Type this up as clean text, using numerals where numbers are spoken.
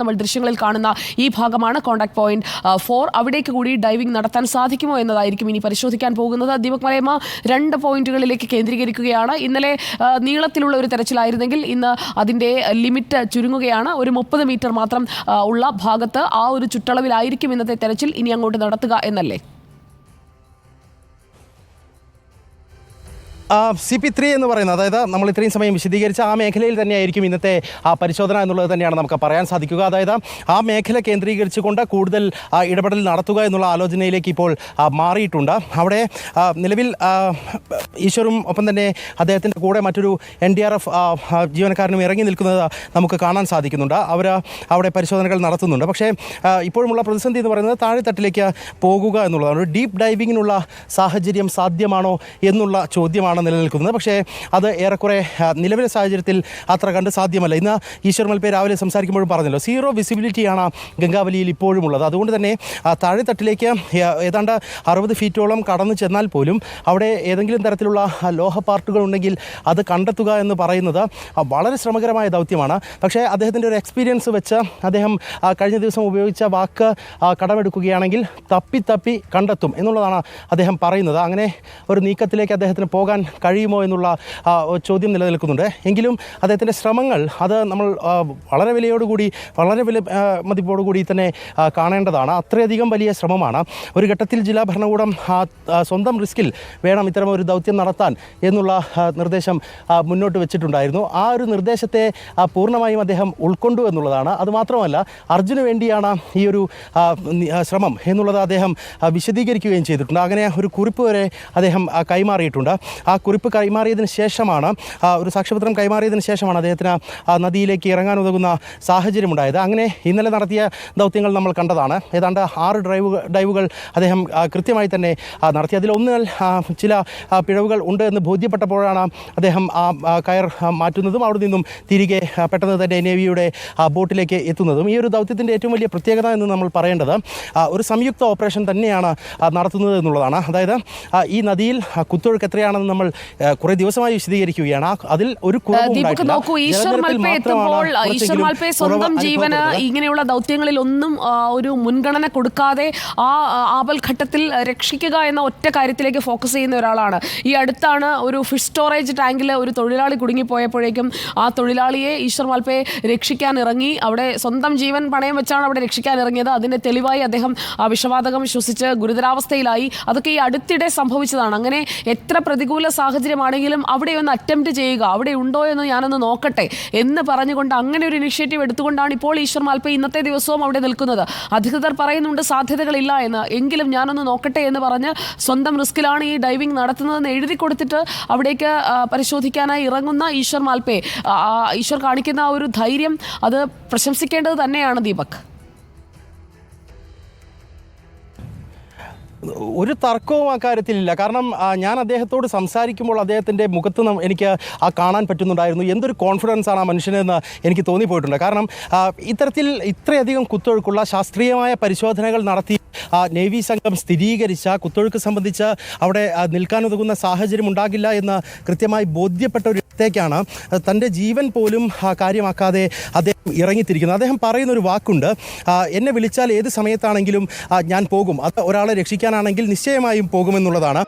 നമ്മൾ ദൃശ്യങ്ങളിൽ കാണുന്ന ഈ ഭാഗമാണ് കോൺടാക്ട് പോയിന്റ് 4. അവിടേക്ക് കൂടി ഡൈവിംഗ് നടത്താൻ സാധിക്കുമോ എന്നതായിരിക്കും ഇനി പരിശോധിക്കാൻ പോകുന്നത്. ദീപക് മലയമ്മ 2 പോയിന്റുകളിലേക്ക് കേന്ദ്രീകരിക്കുകയാണ്. ഇന്നലെ നീളത്തിലുള്ള ഒരു തെരച്ചിലായിരുന്നെങ്കിൽ ഇന്ന് അതിൻ്റെ ലിമിറ്റ് ചുരുങ്ങുകയാണ്. ഒരു 30 മീറ്റർ മാത്രം ഉള്ള ഭാഗത്ത് ആ ഒരു ചുറ്റളവിലായിരിക്കും ഇന്നത്തെ തെരച്ചിൽ ഇനി അങ്ങോട്ട് നടത്തുക എന്നല്ലേ? CP3 എന്ന് പറയുന്നത്, അതായത് നമ്മൾ ഇത്രയും സമയം വിശദീകരിച്ച ആ മേഖലയിൽ തന്നെയായിരിക്കും ഇന്നത്തെ പരിശോധന എന്നുള്ളത് തന്നെയാണ് നമുക്ക് പറയാൻ സാധിക്കുക. അതായത് ആ മേഖല കേന്ദ്രീകരിച്ചുകൊണ്ട് കൂടുതൽ ഇടപെടൽ നടത്തുക എന്നുള്ള ആലോചനയിലേക്ക് ഇപ്പോൾ മാറിയിട്ടുണ്ട്. അവിടെ നിലവിൽ ഈശ്വറും ഒപ്പം തന്നെ അദ്ദേഹത്തിൻ്റെ കൂടെ മറ്റൊരു NDRF ജീവനക്കാരനും ഇറങ്ങി നിൽക്കുന്നത് നമുക്ക് കാണാൻ സാധിക്കുന്നുണ്ട്. അവർ അവിടെ പരിശോധനകൾ നടത്തുന്നുണ്ട്. പക്ഷേ ഇപ്പോഴുമുള്ള പ്രതിസന്ധി എന്ന് പറയുന്നത് താഴെത്തട്ടിലേക്ക് പോകുക എന്നുള്ളതാണ്. ഒരു ഡീപ്പ് ഡൈവിങ്ങിനുള്ള സാഹചര്യം സാധ്യമാണോ എന്നുള്ള ചോദ്യമാണ് നിലനിൽക്കുന്നത്. പക്ഷേ അത് ഏറെക്കുറെ നിലവിലെ സാഹചര്യത്തിൽ അത്ര കണ്ട് സാധ്യമല്ല. ഇന്ന് ഈശ്വർ മൽപേ രാവിലെ സംസാരിക്കുമ്പോഴും പറഞ്ഞല്ലോ, 0 വിസിബിലിറ്റിയാണ് ഗംഗാവലിയിൽ ഇപ്പോഴും ഉള്ളത്. അതുകൊണ്ട് തന്നെ താഴെത്തട്ടിലേക്ക് ഏതാണ്ട് 60 ഫീറ്റോളം കടന്നു ചെന്നാൽ പോലും അവിടെ ഏതെങ്കിലും തരത്തിലുള്ള ലോഹ പാർട്ടുകൾ ഉണ്ടെങ്കിൽ അത് കണ്ടെത്തുക എന്ന് പറയുന്നത് വളരെ ശ്രമകരമായ ദൗത്യമാണ്. പക്ഷേ അദ്ദേഹത്തിൻ്റെ ഒരു എക്സ്പീരിയൻസ് വെച്ച് അദ്ദേഹം കഴിഞ്ഞ ദിവസം ഉപയോഗിച്ച വാക്ക് കടമെടുക്കുകയാണെങ്കിൽ തപ്പി കണ്ടെത്തും എന്നുള്ളതാണ് അദ്ദേഹം പറയുന്നത്. അങ്ങനെ ഒരു നീക്കത്തിലേക്ക് അദ്ദേഹത്തിന് പോകാൻ കഴിയുമോ എന്നുള്ള ചോദ്യം നിലനിൽക്കുന്നുണ്ട്. എങ്കിലും അദ്ദേഹത്തിൻ്റെ ശ്രമങ്ങൾ അത് നമ്മൾ വളരെ വില മതിപ്പോടുകൂടി തന്നെ കാണേണ്ടതാണ്. അത്രയധികം വലിയ ശ്രമമാണ്. ഒരു ഘട്ടത്തിൽ ജില്ലാ ഭരണകൂടം സ്വന്തം റിസ്കിൽ വേണം ഇത്തരം ഒരു ദൗത്യം നടത്താൻ എന്നുള്ള നിർദ്ദേശം മുന്നോട്ട് വെച്ചിട്ടുണ്ടായിരുന്നു. ആ ഒരു നിർദ്ദേശത്തെ പൂർണ്ണമായും അദ്ദേഹം ഉൾക്കൊണ്ടു എന്നുള്ളതാണ്. അതുമാത്രമല്ല, അർജുന് വേണ്ടിയാണ് ഈ ഒരു ശ്രമം എന്നുള്ളത് അദ്ദേഹം വിശദീകരിക്കുകയും ചെയ്തിട്ടുണ്ട്. അങ്ങനെ ഒരു കുറിപ്പ് വരെ അദ്ദേഹം കൈമാറിയിട്ടുണ്ട്. ആ കുറിപ്പ് കൈമാറിയതിന് ശേഷമാണ്, ഒരു സാക്ഷ്യപത്രം കൈമാറിയതിന് ശേഷമാണ് അദ്ദേഹത്തിന് നദിയിലേക്ക് ഇറങ്ങാൻ ഉതകുന്ന സാഹചര്യമുണ്ടായത്. അങ്ങനെ ഇന്നലെ നടത്തിയ ദൗത്യങ്ങൾ നമ്മൾ കണ്ടതാണ്. ഏതാണ്ട് 6 ഡൈവുകൾ അദ്ദേഹം കൃത്യമായി തന്നെ നടത്തി. അതിലൊന്നുകൾ ചില പിഴവുകൾ ഉണ്ട് എന്ന് ബോധ്യപ്പെട്ടപ്പോഴാണ് അദ്ദേഹം കയർ മാറ്റുന്നതും അവിടെ നിന്നും തിരികെ പെട്ടെന്ന് തന്നെ നേവിയുടെ ബോട്ടിലേക്ക് എത്തുന്നതും. ഈ ഒരു ദൗത്യത്തിൻ്റെ ഏറ്റവും വലിയ പ്രത്യേകത എന്ന് നമ്മൾ പറയേണ്ടത് ഒരു സംയുക്ത ഓപ്പറേഷൻ തന്നെയാണ് നടത്തുന്നത് എന്നുള്ളതാണ്. അതായത് ഈ നദിയിൽ കുത്തൊഴുക്ക് എത്രയാണെന്ന് നമ്മൾ കുറേ ദിവസമായി വിശദീകരിക്കുകയാണ്. അതിൽ ഒരു സ്വന്തം ജീവന് ഇങ്ങനെയുള്ള ദൗത്യങ്ങളിൽ ഒന്നും ഒരു മുൻഗണന കൊടുക്കാതെ ആ ആപൽഘട്ടത്തിൽ രക്ഷിക്കുക എന്ന ഒറ്റ കാര്യത്തിലേക്ക് ഫോക്കസ് ചെയ്യുന്ന ഒരാളാണ്. ഈ അടുത്താണ് ഒരു ഫിഷ് സ്റ്റോറേജ് ടാങ്കിൽ ഒരു തൊഴിലാളി കുടുങ്ങിപ്പോയപ്പോഴേക്കും ആ തൊഴിലാളിയെ ഈശ്വർ മാൽപേ രക്ഷിക്കാൻ ഇറങ്ങി. അവിടെ സ്വന്തം ജീവൻ പണയം വെച്ചാണ് അവിടെ രക്ഷിക്കാൻ ഇറങ്ങിയത്. അതിൻ്റെ തെളിവായി അദ്ദേഹം വിഷവാതകം ശ്വസിച്ച് ഗുരുതരാവസ്ഥയിലായി. അതൊക്കെ ഈ അടുത്തിടെ സംഭവിച്ചതാണ്. അങ്ങനെ എത്ര പ്രതികൂല സാഹചര്യമാണെങ്കിലും അവിടെ ഒന്ന് അറ്റംപ്റ്റ് ചെയ്യുക, അവിടെ ഉണ്ടോ എന്ന് ഞാനൊന്ന് നോക്കട്ടെ എന്ന് പറഞ്ഞുകൊണ്ട് അങ്ങനെ ഒരു ഇനിഷ്യേറ്റീവ് എടുത്തുകൊണ്ടാണ് ഇപ്പോൾ ഈശ്വർ മാൽപേ ഇന്നത്തെ ദിവസവും അവിടെ നിൽക്കുന്നത്. അധികൃതർ പറയുന്നുണ്ട് സാധ്യതകളില്ല എന്ന്, എങ്കിലും ഞാനൊന്ന് നോക്കട്ടെ എന്ന് പറഞ്ഞ് സ്വന്തം റിസ്കിലാണ് ഈ ഡൈവിംഗ് നടത്തുന്നതെന്ന് എഴുതി കൊടുത്തിട്ട് അവിടേക്ക് പരിശോധിക്കാനായി ഇറങ്ങുന്ന ഈശ്വർ മാൽപേ, ഈശ്വർ കാണിക്കുന്ന ആ ഒരു ധൈര്യം അത് പ്രശംസിക്കേണ്ടത് തന്നെയാണ് ദീപക്. ഒരു തർക്കവും ആ കാര്യത്തിലില്ല. കാരണം ഞാൻ അദ്ദേഹത്തോട് സംസാരിക്കുമ്പോൾ അദ്ദേഹത്തിൻ്റെ മുഖത്ത് എനിക്ക് കാണാൻ പറ്റുന്നുണ്ടായിരുന്നു എന്തൊരു കോൺഫിഡൻസ് ആണ് ആ മനുഷ്യനെന്ന് എനിക്ക് തോന്നിപ്പോയിട്ടുണ്ട്. കാരണം ഇത്രയധികം കുത്തൊഴുക്കുള്ള ശാസ്ത്രീയമായ പരിശോധനകൾ നടത്തി നേവി സംഘം സ്ഥിരീകരിച്ച കുത്തൊഴുക്ക് സംബന്ധിച്ച് അവിടെ നിൽക്കാനുതകുന്ന സാഹചര്യം ഉണ്ടാകില്ല എന്ന് കൃത്യമായി ബോധ്യപ്പെട്ട ഒരു ാണ് തൻ്റെ ജീവൻ പോലും കാര്യമാക്കാതെ അദ്ദേഹം ഇറങ്ങിത്തിരിക്കുന്നത്. അദ്ദേഹം പറയുന്നൊരു വാക്കുണ്ട്, എന്നെ വിളിച്ചാൽ ഏത് സമയത്താണെങ്കിലും ഞാൻ പോകും, അത് ഒരാളെ രക്ഷിക്കാനാണെങ്കിൽ നിശ്ചയമായും പോകുമെന്നുള്ളതാണ്.